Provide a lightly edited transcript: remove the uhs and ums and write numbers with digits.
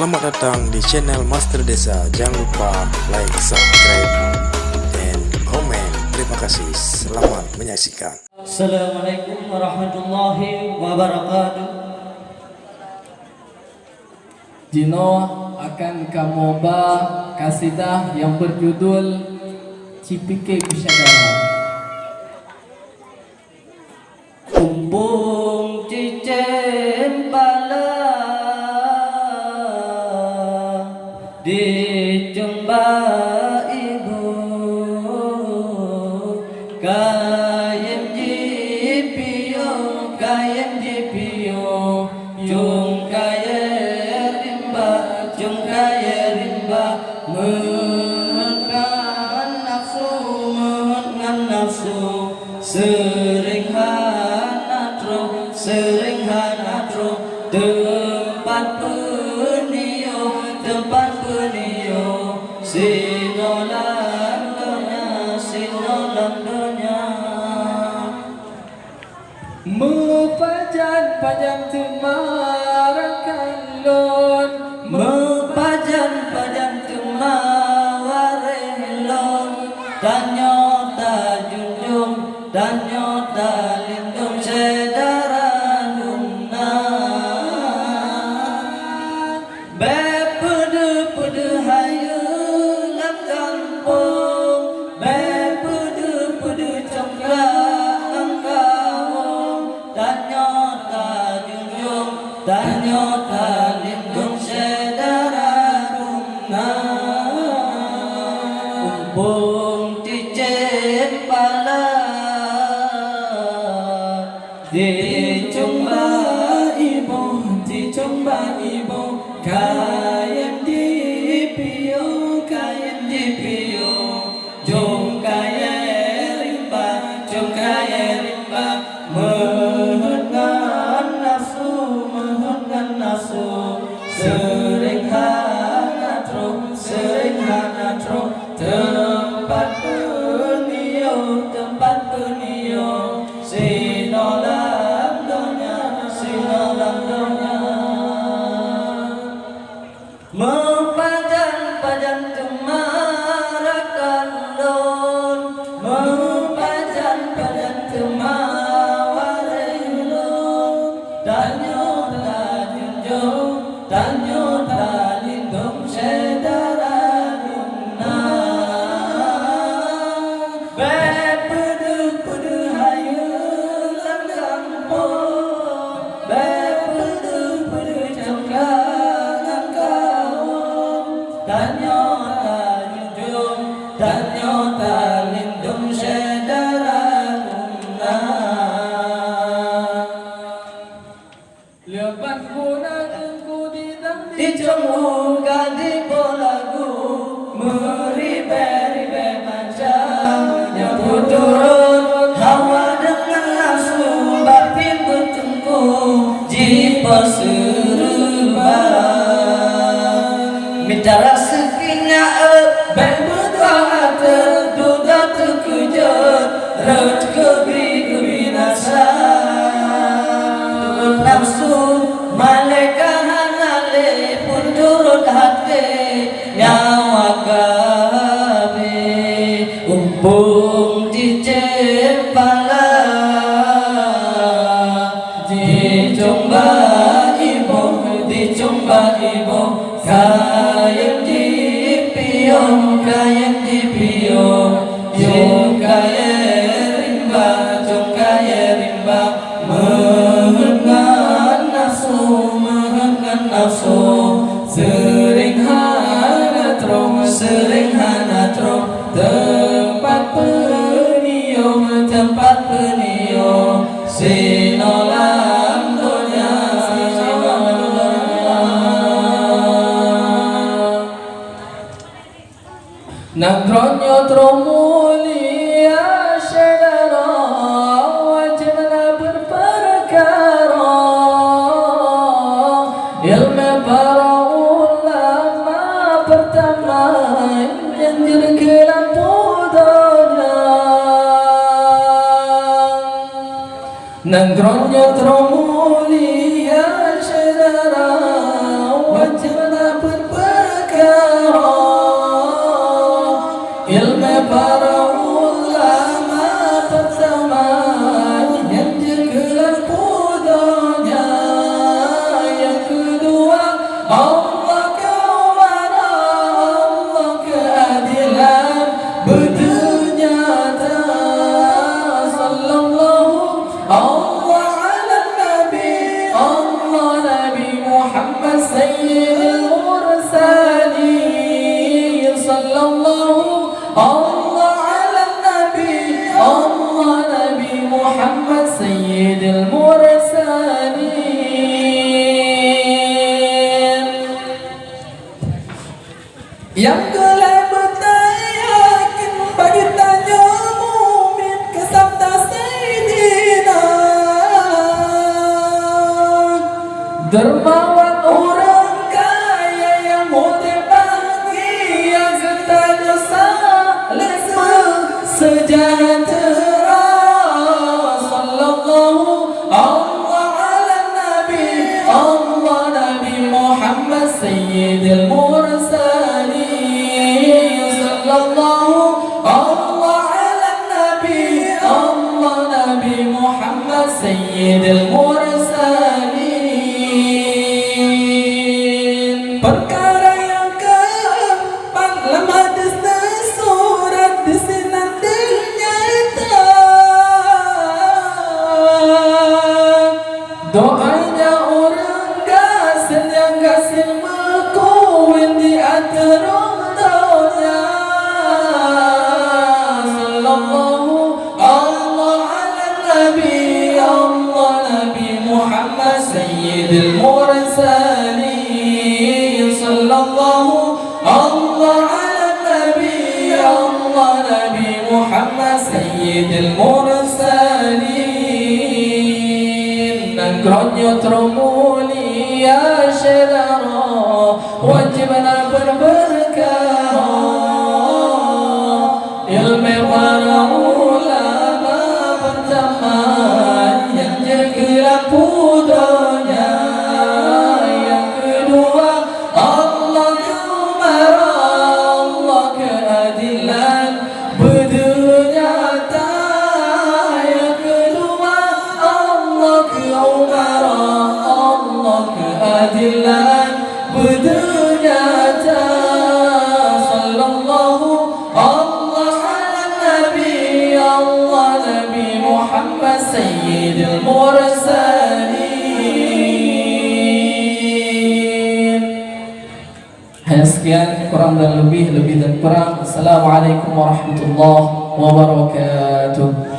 Selamat datang di channel Master Desa. Jangan lupa like, subscribe, dan komen. Terima kasih. Selamat menyaksikan. Assalamualaikum warahmatullahi wabarakatuh. Dino akan kamu kasidah yang berjudul Cipike Kusyadara. Kumpung cicen pala dicemba ibu kayem jipiyo jung kaya rimba mengan nafsu sering hanatro tempat penio sinolang donya Mepajan temarakan lon temawarelon danyo ta junjung danyo ta lindung sedara dunna bepudu hayu lam kampung bepudu congklang kawong danyo ta junjung danyo ta lindung sedara dunna kumpung cicen pala dicumba ibu kayem dipiyo jom kaya rimba mengan nafsu sering hanatro tempat penio sinolang donya mempajan temarakan lon mempajan temawarelon danyo ta lindung sedara dunna bepudu hayu lam kampung bepudu congklang kawong danyo ta junjung danyo ta lindung sedara dunna Lepas gunangku dicemung di bolagu meribe macam nyebut turun hawa dengan nafsu bapin bertengku jipa serban mitara sekina berdoa terduga terkejut rut kebinasa turun nafsu malaikat pun turut hati nyawa kami kumpung cicen pala dicumba ibu kayem dipiyo jung kaya rimba mengan nafsu sering hanatro tempat penio sinolang donya Nagronyo tromulia syadara wajibna berperkara ilmu para ulama pertama janjir ke lampu dunia Nagronyo tromulia syadara wajibna para ulama pertama yang jegelan pudanya. Yang kedua Allah kebenaran, Allah keadilan bernyata. Sallallahu Allah ala Nabi, Allah Nabi Muhammad Sayyidil Mursalin. Sallallahu Allah ala Nabi, Allah Nabi Muhammad Sayyidil Mursalin. Yang kelak bertayakin bagi tanya mu'min ke sabda Sayyidina. Dermawan orang kaya yang motif bahagia sertanya saling sejahtera. Sallallahu Allah ala Nabi, Allah Nabi Muhammad Sayyidil Mursalin. Sallallahu Allah ala Nabi, Allah Nabi Muhammad Sayyidil Mursalin. Perkara yang keempat lama desna surat desinan ternyata. Doanya orang gasil yang gasil mekuin di antara dunia. Sallallahu Allah ala Nabi, Allah Nabi Muhammad Sayyidil Mursalin. Sallallahu Allah ala Nabi, Allah Nabi Muhammad Sayyidil Mursalin. Nangkronyo termulia syedara, wajibna berberkara. Ilmu para ulama pertama yang jegelan pudanya. Yang kedua Allah kebenaran, Allah keadilan bernyata. Yang kedua Allah kebenaran, Allah keadilan bernyata. Sallallahu Allah ala Nabi, Allah Nabi Muhammad Sayyidil Mursalin. Sekian, kurang dan lebih dan kurang. Assalamualaikum warahmatullahi wabarakatuh.